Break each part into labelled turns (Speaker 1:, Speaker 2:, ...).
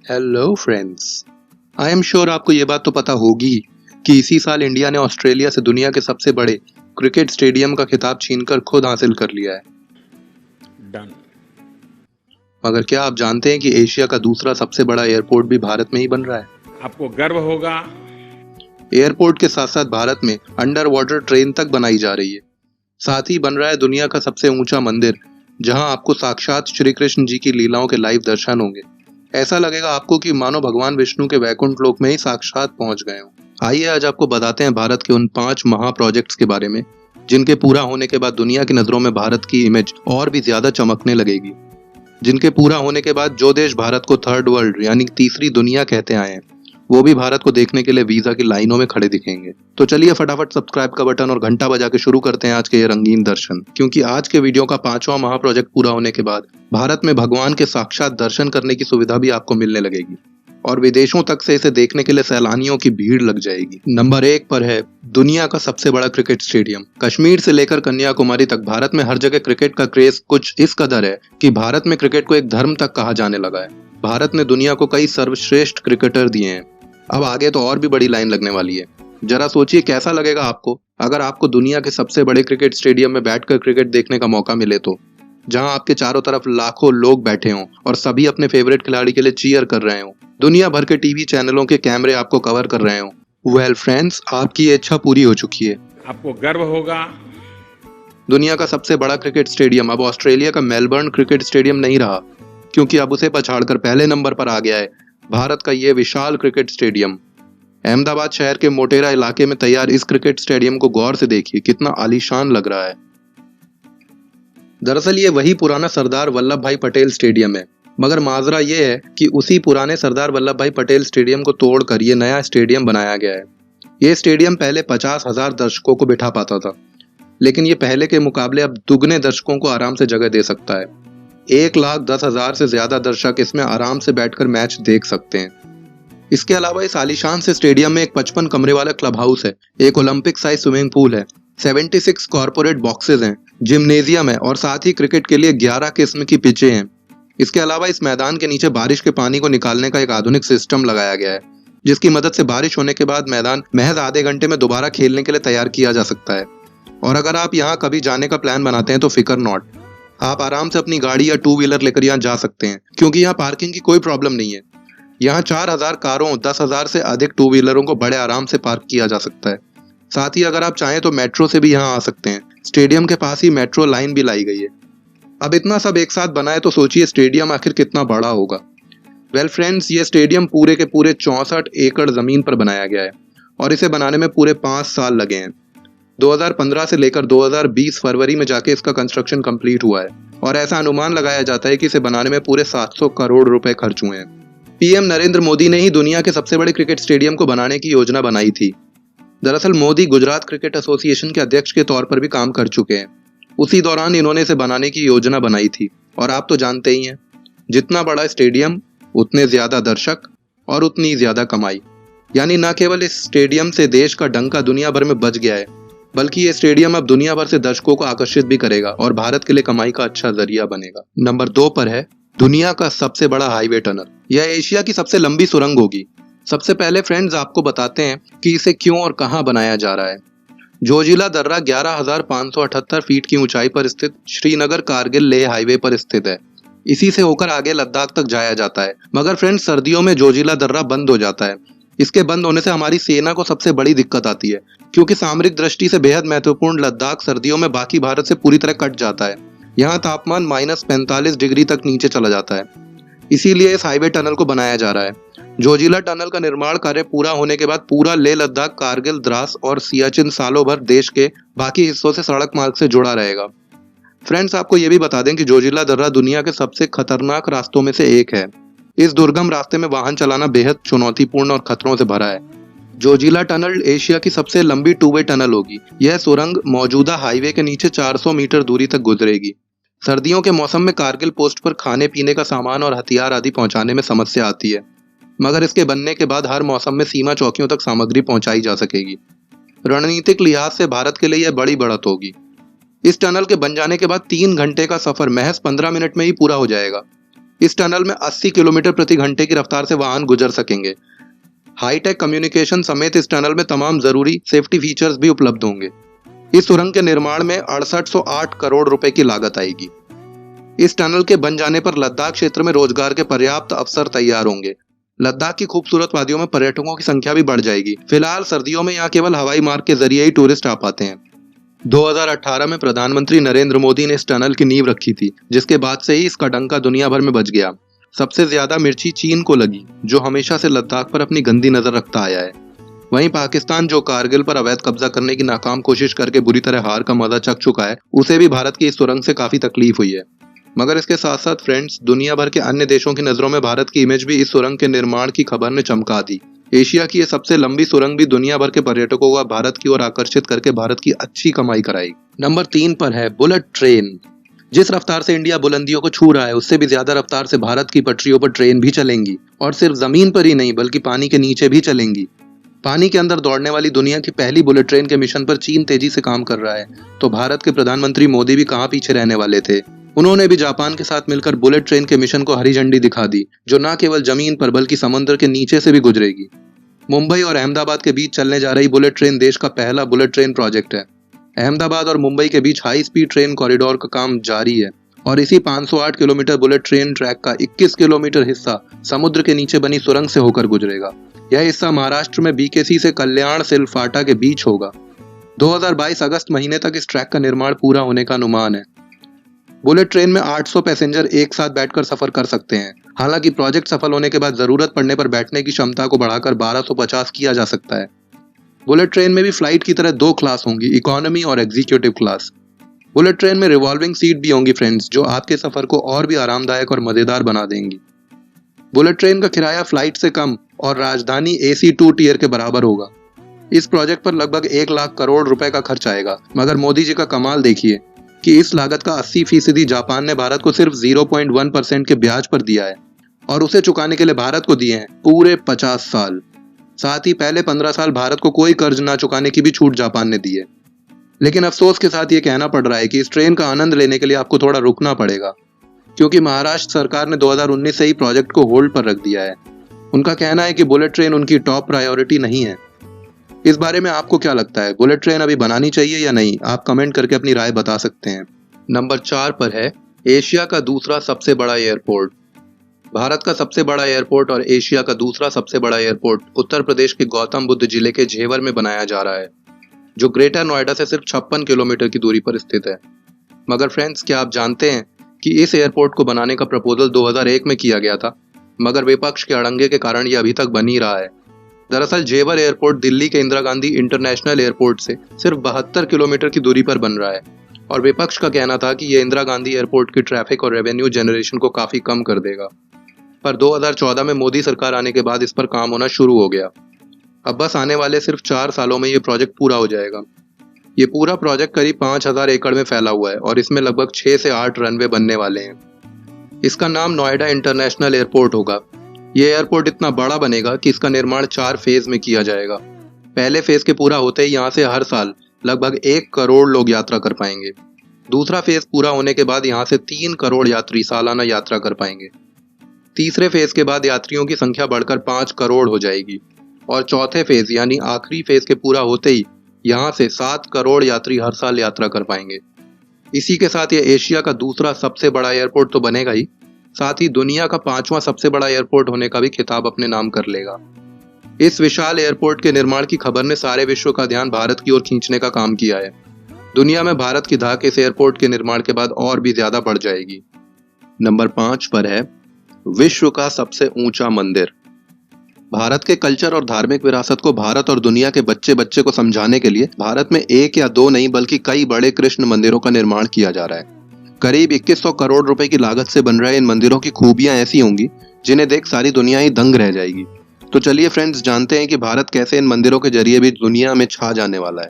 Speaker 1: Hello friends. I am sure आपको ये बात तो पता होगी कि इसी साल इंडिया ने ऑस्ट्रेलिया से दुनिया के सबसे बड़े क्रिकेट स्टेडियम का खिताब छीनकर खुद हासिल कर लिया है।
Speaker 2: डन।
Speaker 1: मगर क्या आप जानते हैं कि एशिया का दूसरा सबसे बड़ा एयरपोर्ट भी भारत में ही बन रहा है?
Speaker 2: आपको गर्व होगा।
Speaker 1: एयरपोर्ट के साथ साथ भारत में अंडर वाटर ट्रेन तक बनाई जा रही है। साथ ही बन रहा है दुनिया का सबसे ऊंचा मंदिर, जहां आपको साक्षात श्री कृष्ण जी की लीलाओं के लाइव दर्शन होंगे। ऐसा लगेगा आपको कि मानो भगवान विष्णु के वैकुंठ लोक में ही साक्षात पहुंच गए हो। आइए आज आपको बताते हैं भारत के उन 5 महा प्रोजेक्ट्स के बारे में, जिनके पूरा होने के बाद दुनिया की नजरों में भारत की इमेज और भी ज्यादा चमकने लगेगी। जिनके पूरा होने के बाद जो देश भारत को थर्ड वर्ल्ड यानी तीसरी दुनिया कहते आए हैं, वो भी भारत को देखने के लिए वीजा की लाइनों में खड़े दिखेंगे। तो चलिए फटाफट सब्सक्राइब का बटन और घंटा बजा के शुरू करते हैं आज के ये रंगीन दर्शन, क्योंकि आज के वीडियो का 5वां महा प्रोजेक्ट पूरा होने के बाद भारत में भगवान के साक्षात दर्शन करने की सुविधा भी आपको मिलने लगेगी और विदेशों तक से इसे देखने के लिए सैलानियों की भीड़ लग जाएगी। नंबर 1 पर है दुनिया का सबसे बड़ा क्रिकेट स्टेडियम। कश्मीर से लेकर कन्याकुमारी तक भारत में हर जगह क्रिकेट का क्रेज कुछ इस कदर है कि भारत में क्रिकेट को एक धर्म तक कहा जाने लगा है। भारत ने दुनिया को कई सर्वश्रेष्ठ क्रिकेटर दिए हैं। अब आगे तो और भी बड़ी लाइन लगने वाली है। जरा सोचिए कैसा लगेगा आपको अगर आपको दुनिया के सबसे बड़े क्रिकेट स्टेडियम में बैठकर क्रिकेट देखने का मौका मिले, तो जहां आपके चारों तरफ लाखों लोग बैठे हों और सभी अपने फेवरेट खिलाड़ी के लिए चीयर कर रहे हों, दुनिया भर के टीवी चैनलों के कैमरे आपको कवर कर रहे हों। वेल फ्रेंड्स, आपकी ये इच्छा पूरी हो चुकी है।
Speaker 2: आपको गर्व होगा।
Speaker 1: दुनिया का सबसे बड़ा क्रिकेट स्टेडियम अब ऑस्ट्रेलिया का मेलबर्न क्रिकेट स्टेडियम नहीं रहा, क्योंकि अब उसे पछाड़कर पहले नंबर पर आ गया है भारत का ये विशाल क्रिकेट स्टेडियम। अहमदाबाद शहर के मोटेरा इलाके में तैयार इस क्रिकेट स्टेडियम को गौर से देखिए, कितना आलीशान लग रहा है। दरअसल ये वही पुराना सरदार वल्लभ भाई पटेल स्टेडियम है, मगर माजरा ये है कि उसी पुराने सरदार वल्लभ भाई पटेल स्टेडियम को तोड़कर ये नया स्टेडियम बनाया गया है। ये स्टेडियम पहले 50,000 दर्शकों को बिठा पाता था, लेकिन ये पहले के मुकाबले अब दुगने दर्शकों को आराम से जगह दे सकता है। 1,10,000 से ज्यादा दर्शक इसमें आराम से बैठकर मैच देख सकते हैं। इसके अलावा इस आलीशान से स्टेडियम में एक 55 कमरे वाला क्लब हाउस है, एक ओलंपिक साइज स्विमिंग पूल है, 76 कॉर्पोरेट बॉक्सेस हैं, जिम्नेजियम है और साथ ही क्रिकेट के लिए 11 किस्म की पिचें हैं। इसके अलावा इस मैदान के नीचे बारिश के पानी को निकालने का एक आधुनिक सिस्टम लगाया गया है, जिसकी मदद से बारिश होने के बाद मैदान महज आधे घंटे में दोबारा खेलने के लिए तैयार किया जा सकता है। और अगर आप यहाँ कभी जाने का प्लान बनाते हैं तो फिकर नॉट, आप आराम से अपनी गाड़ी या 2 व्हीलर लेकर यहाँ जा सकते हैं, क्योंकि यहाँ पार्किंग की कोई प्रॉब्लम नहीं है। यहाँ 4,000 कारों, 10,000 से अधिक 2 व्हीलरों को बड़े आराम से पार्क किया जा सकता है। साथ ही अगर आप चाहें तो मेट्रो से भी यहाँ आ सकते हैं। स्टेडियम के पास ही मेट्रो लाइन भी लाई गई है। अब इतना सब एक साथ बनाए तो सोचिए स्टेडियम आखिर कितना बड़ा होगा। वेल फ्रेंड्स, ये स्टेडियम पूरे के पूरे 64 एकड़ जमीन पर बनाया गया है और इसे बनाने में पूरे 5 साल लगे हैं। 2015 से लेकर 2020 फरवरी में जाके इसका कंस्ट्रक्शन कंप्लीट हुआ है और ऐसा अनुमान लगाया जाता है कि इसे बनाने में पूरे 700 करोड़ रुपए खर्च हुए हैं। पीएम नरेंद्र मोदी ने ही दुनिया के सबसे बड़े क्रिकेट स्टेडियम को बनाने की योजना बनाई थी। दरअसल मोदी गुजरात क्रिकेट एसोसिएशन के अध्यक्ष के तौर पर भी काम कर चुके हैं। उसी दौरान इन्होंने इसे बनाने की योजना बनाई थी और आप तो जानते ही हैं, जितना बड़ा स्टेडियम उतने ज्यादा दर्शक और उतनी ज्यादा कमाई। यानी न केवल इस स्टेडियम से देश का डंका दुनिया भर में बज गया है, बल्कि ये स्टेडियम अब दुनिया भर से दर्शकों को आकर्षित भी करेगा और भारत के लिए कमाई का अच्छा जरिया बनेगा। नंबर 2 पर है दुनिया का सबसे बड़ा हाईवे टनल। यह एशिया की सबसे लंबी सुरंग होगी। सबसे पहले फ्रेंड्स आपको बताते हैं कि इसे क्यों और कहां बनाया जा रहा है। जोजिला दर्रा 11,578 फीट की ऊंचाई पर स्थित श्रीनगर कारगिल लेह हाईवे पर स्थित है। इसी से होकर आगे लद्दाख तक जाया जाता है। मगर फ्रेंड्स, सर्दियों में जोजिला दर्रा बंद हो जाता है। इसके बंद होने से हमारी सेना को सबसे बड़ी दिक्कत आती है, क्योंकि सामरिक दृष्टि से बेहद महत्वपूर्ण लद्दाख सर्दियों में बाकी भारत से पूरी तरह कट जाता है। यहाँ तापमान -45 डिग्री तक नीचे चला जाता है। इसीलिए इस हाईवे टनल को बनाया जा रहा है। जोजिला टनल का निर्माण कार्य पूरा होने के बाद पूरा लेह लद्दाख, कारगिल, द्रास और सियाचिन सालों भर देश के बाकी हिस्सों से सड़क मार्ग से जुड़ा रहेगा। फ्रेंड्स, आपको ये भी बता दें कि जोजिला दर्रा दुनिया के सबसे खतरनाक रास्तों में से एक है। इस दुर्गम रास्ते में वाहन चलाना बेहद चुनौतीपूर्ण और खतरों से भरा है। जोजिला टनल एशिया की सबसे लंबी 2 वे टनल होगी। यह सुरंग मौजूदा हाईवे के नीचे 400 मीटर दूरी तक गुजरेगी। सर्दियों के मौसम में कारगिल पोस्ट पर खाने पीने का सामान और हथियार आदि पहुंचाने में समस्या आती है, मगर इसके बनने के बाद हर मौसम में सीमा चौकियों तक सामग्री पहुंचाई जा सकेगी। रणनीतिक लिहाज से भारत के लिए यह बड़ी बढ़त होगी। इस टनल के बन जाने के बाद 3 घंटे का सफर महज 15 मिनट में ही पूरा हो जाएगा। इस टनल में 80 किलोमीटर प्रति घंटे की रफ्तार से वाहन गुजर सकेंगे। हाईटेक कम्युनिकेशन समेत इस टनल में तमाम जरूरी सेफ्टी फीचर्स भी उपलब्ध होंगे। इस सुरंग के निर्माण में 6808 करोड़ रुपए की लागत आएगी। इस टनल के बन जाने पर लद्दाख क्षेत्र में रोजगार के पर्याप्त अवसर तैयार होंगे। लद्दाख की खूबसूरत वादियों में पर्यटकों की संख्या भी बढ़ जाएगी। फिलहाल सर्दियों में यहाँ केवल हवाई मार्ग के जरिए ही टूरिस्ट आ पाते हैं। 2018 में प्रधानमंत्री नरेंद्र मोदी ने इस टनल की नींव रखी थी, जिसके बाद से ही इसका डंका दुनिया भर में बज गया। सबसे ज्यादा मिर्ची चीन को लगी, जो हमेशा से लद्दाख पर अपनी गंदी नजर रखता आया है। वहीं पाकिस्तान, जो कारगिल पर अवैध कब्जा करने की नाकाम कोशिश करके बुरी तरह हार का मजा चख चुका है, उसे भी भारत की इस सुरंग से काफी तकलीफ हुई है। मगर इसके साथ साथ फ्रेंड्स, दुनिया भर के अन्य देशों की नजरों में भारत की इमेज भी इस सुरंग के निर्माण की खबर ने चमका दी। एशिया की ये सबसे लंबी सुरंग भी दुनिया भर के पर्यटकों को भारत की ओर आकर्षित करके भारत की अच्छी कमाई कराएगी। नंबर 3 पर है बुलेट ट्रेन। जिस रफ्तार से इंडिया बुलंदियों को छू रहा है, उससे भी ज्यादा रफ्तार से भारत की पटरियों पर ट्रेन भी चलेंगी, और सिर्फ जमीन पर ही नहीं बल्कि पानी के नीचे भी चलेंगी। पानी के अंदर दौड़ने वाली दुनिया की पहली बुलेट ट्रेन के मिशन पर चीन तेजी से काम कर रहा है, तो भारत के प्रधानमंत्री मोदी भी कहाँ पीछे रहने वाले थे। उन्होंने भी जापान के साथ मिलकर बुलेट ट्रेन के मिशन को हरी झंडी दिखा दी, जो न केवल जमीन पर बल्कि समुद्र के नीचे से भी गुजरेगी। मुंबई और अहमदाबाद के बीच चलने जा रही बुलेट ट्रेन देश का पहला बुलेट ट्रेन प्रोजेक्ट है। अहमदाबाद और मुंबई के बीच हाई स्पीड ट्रेन कॉरिडोर का काम जारी है, और इसी 508 किलोमीटर बुलेट ट्रेन ट्रैक का 21 किलोमीटर हिस्सा समुद्र के नीचे बनी सुरंग से होकर गुजरेगा। यह हिस्सा महाराष्ट्र में बीकेसी से कल्याण सिलफाटा के बीच होगा। 2022 अगस्त महीने तक इस ट्रैक का निर्माण पूरा होने का अनुमान है। बुलेट ट्रेन में 800 पैसेंजर एक साथ बैठकर सफर कर सकते हैं। हालांकि प्रोजेक्ट सफल होने के बाद जरूरत पड़ने पर बैठने की क्षमता को बढ़ाकर 1250 किया जा सकता है। बुलेट ट्रेन में भी फ्लाइट की तरह 2 क्लास होंगी, इकोनॉमी और एग्जीक्यूटिव क्लास। बुलेट ट्रेन में रिवॉल्विंग सीट भी होंगी फ्रेंड्स, जो आपके सफर को और भी आरामदायक और मजेदार बना देंगी। बुलेट ट्रेन का किराया फ्लाइट से कम और राजधानी AC 2 टियर के बराबर होगा। इस प्रोजेक्ट पर लगभग 1 लाख करोड़ रुपए का खर्च आएगा, मगर मोदी जी का कमाल देखिए कि इस लागत का 80% जापान ने भारत को सिर्फ 0.1% के ब्याज पर दिया है, और उसे चुकाने के लिए भारत को दिए हैं पूरे 50 साल। साथ ही पहले 15 साल भारत को कोई कर्ज ना चुकाने की भी छूट जापान ने दी है। लेकिन अफसोस के साथ ये कहना पड़ रहा है कि इस ट्रेन का आनंद लेने के लिए आपको थोड़ा रुकना पड़ेगा, क्योंकि महाराष्ट्र सरकार ने 2019 से ही प्रोजेक्ट को होल्ड पर रख दिया है। उनका कहना है कि बुलेट ट्रेन उनकी टॉप प्रायोरिटी नहीं है। इस बारे में आपको क्या लगता है, बुलेट ट्रेन अभी बनानी चाहिए या नहीं? आप कमेंट करके अपनी राय बता सकते हैं। नंबर 4 पर है एशिया का दूसरा सबसे बड़ा एयरपोर्ट। भारत का सबसे बड़ा एयरपोर्ट और एशिया का दूसरा सबसे बड़ा एयरपोर्ट उत्तर प्रदेश के गौतम बुद्ध जिले के झेवर में बनाया जा रहा है, जो ग्रेटर नोएडा से सिर्फ 56 किलोमीटर की दूरी पर स्थित है। मगर फ्रेंड्स, क्या आप जानते हैं कि इस एयरपोर्ट को बनाने का प्रपोजल 2001 में किया गया था, मगर विपक्ष के अड़ंगे के कारण यह अभी तक बन ही रहा है। दरअसल झेवर एयरपोर्ट दिल्ली के इंदिरा गांधी इंटरनेशनल एयरपोर्ट से सिर्फ 72 किलोमीटर की दूरी पर बन रहा है, और विपक्ष का कहना था कि यह इंदिरा गांधी एयरपोर्ट की ट्रैफिक और रेवेन्यू जनरेशन को काफी कम कर देगा। पर 2014 में मोदी सरकार आने के बाद इस पर काम होना शुरू हो गया। अब बस आने वाले सिर्फ 4 सालों में ये प्रोजेक्ट पूरा हो जाएगा। ये पूरा प्रोजेक्ट करीब 5000 एकड़ में फैला हुआ है, और इसमें लगभग 6 से 8 रनवे बनने वाले हैं। इसका नाम नोएडा इंटरनेशनल एयरपोर्ट होगा। ये एयरपोर्ट इतना बड़ा बनेगा कि इसका निर्माण 4 फेज में किया जाएगा। पहले फेज के पूरा होते ही यहाँ से हर साल लगभग 1 करोड़ लोग यात्रा कर पाएंगे। दूसरा फेज पूरा होने के बाद यहाँ से 3 करोड़ यात्री सालाना यात्रा कर पाएंगे। तीसरे फेज के बाद यात्रियों की संख्या बढ़कर 5 करोड़ हो जाएगी, और चौथे फेज यानी आखिरी फेज के पूरा होते ही यहाँ से 7 करोड़ यात्री हर साल यात्रा कर पाएंगे। इसी के साथ ये एशिया का दूसरा सबसे बड़ा एयरपोर्ट तो बनेगा ही, साथ ही दुनिया का 5वां सबसे बड़ा एयरपोर्ट होने का भी खिताब अपने नाम कर लेगा। इस विशाल एयरपोर्ट के निर्माण की खबर ने सारे विश्व का ध्यान भारत की ओर खींचने का काम किया है। दुनिया में भारत की धाक इस एयरपोर्ट के निर्माण के बाद और भी ज्यादा बढ़ जाएगी। नंबर 5 पर है विश्व का सबसे ऊंचा मंदिर। भारत के कल्चर और धार्मिक विरासत को भारत और दुनिया के बच्चे बच्चे को समझाने के लिए भारत में 1 या 2 नहीं बल्कि कई बड़े कृष्ण मंदिरों का निर्माण किया जा रहा है। करीब 2100 करोड़ रुपए की लागत से बन रहे इन मंदिरों की खूबियां ऐसी होंगी जिन्हें देख सारी दुनिया ही दंग रह जाएगी। तो चलिए फ्रेंड्स, जानते हैं कि भारत कैसे इन मंदिरों के जरिए भी दुनिया में छा जाने वाला है।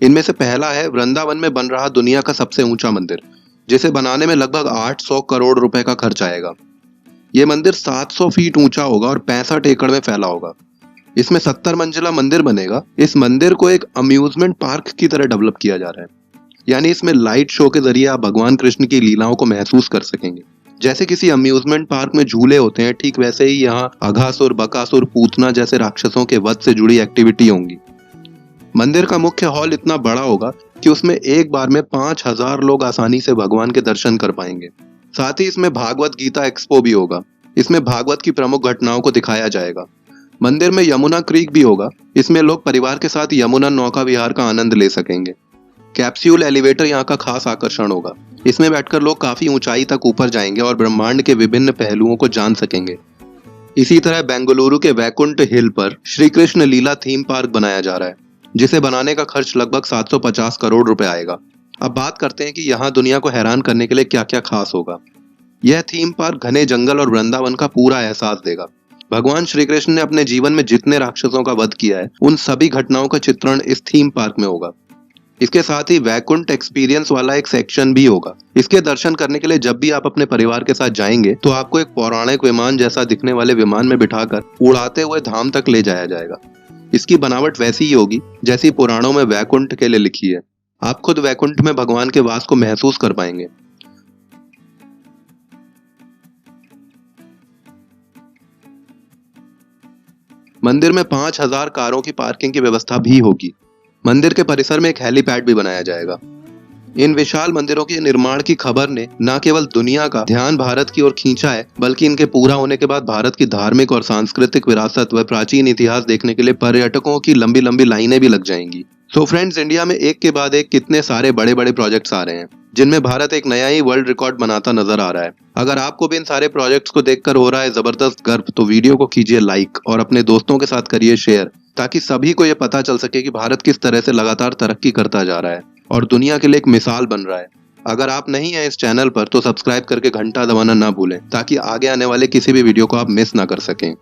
Speaker 1: इनमें से पहला है वृंदावन में बन रहा दुनिया का सबसे ऊंचा मंदिर, जिसे बनाने में लगभग 800 करोड़ रुपए का खर्च आएगा। ये मंदिर 700 फीट ऊंचा होगा और 65 एकड़ में फैला होगा। इसमें 70 मंजिला मंदिर बनेगा। इस मंदिर को एक अम्यूजमेंट पार्क की तरह डेवलप किया जा रहा है, यानी इसमें लाइट शो के जरिए आप भगवान कृष्ण की लीलाओं को महसूस कर सकेंगे। जैसे किसी अम्यूजमेंट पार्क में झूले होते हैं, ठीक वैसे ही यहाँ अघासुर, बकासुर, पूतना जैसे राक्षसों के वध से जुड़ी एक्टिविटी होंगी। मंदिर का मुख्य हॉल इतना बड़ा होगा कि उसमें एक बार में 5000 लोग आसानी से भगवान के दर्शन कर पाएंगे। साथ ही इसमें भागवत गीता एक्सपो भी होगा। इसमें भागवत की प्रमुख घटनाओं को दिखाया जाएगा। मंदिर में यमुना क्रीक भी होगा। इसमें लोग परिवार के साथ यमुना नौका विहार का आनंद ले सकेंगे। कैप्सूल एलिवेटर यहाँ का खास आकर्षण होगा। इसमें बैठकर लोग काफी ऊंचाई तक ऊपर जाएंगे और ब्रह्मांड के विभिन्न पहलुओं को जान सकेंगे। इसी तरह बेंगलुरु के वैकुंठ हिल पर श्री कृष्ण लीला थीम पार्क बनाया जा रहा है, जिसे बनाने का खर्च लगभग 750 करोड़ रुपए आएगा। अब बात करते हैं कि यहाँ दुनिया को हैरान करने के लिए क्या क्या खास होगा। यह थीम पार्क घने जंगल और वृंदावन का पूरा एहसास देगा। भगवान श्री कृष्ण ने अपने जीवन में जितने राक्षसों का वध किया है, उन सभी घटनाओं का चित्रण इस थीम पार्क में होगा। इसके साथ ही वैकुंठ एक्सपीरियंस वाला एक सेक्शन भी होगा। इसके दर्शन करने के लिए जब भी आप अपने परिवार के साथ जाएंगे तो आपको एक पौराणिक विमान जैसा दिखने वाले विमान में बिठाकर उड़ाते हुए धाम तक ले जाया जाएगा। इसकी बनावट वैसी ही होगी जैसी पुराणों में वैकुंठ के लिए लिखी है। आप खुद वैकुंठ में भगवान के वास को महसूस कर पाएंगे। मंदिर में 5000 कारों की पार्किंग की व्यवस्था भी होगी। मंदिर के परिसर में एक हेलीपैड भी बनाया जाएगा। इन विशाल मंदिरों के निर्माण की खबर ने न केवल दुनिया का ध्यान भारत की ओर खींचा है, बल्कि इनके पूरा होने के बाद भारत की धार्मिक और सांस्कृतिक विरासत व प्राचीन इतिहास देखने के लिए पर्यटकों की लंबी लंबी लाइनें भी लग जाएंगी। सो फ्रेंड्स, इंडिया में एक के बाद एक कितने सारे बड़े बड़े प्रोजेक्ट्स आ रहे हैं, जिनमें भारत एक नया ही वर्ल्ड रिकॉर्ड बनाता नजर आ रहा है। अगर आपको भी इन सारे प्रोजेक्ट्स को देखकर हो रहा है जबरदस्त गर्व, तो वीडियो को कीजिए लाइक और अपने दोस्तों के साथ करिए शेयर, ताकि सभी को ये पता चल सके कि भारत किस तरह से लगातार तरक्की करता जा रहा है और दुनिया के लिए एक मिसाल बन रहा है। अगर आप नहीं हैं इस चैनल पर तो सब्सक्राइब करके घंटा दबाना ना भूलें, ताकि आगे आने वाले किसी भी वीडियो को आप मिस ना कर सकें।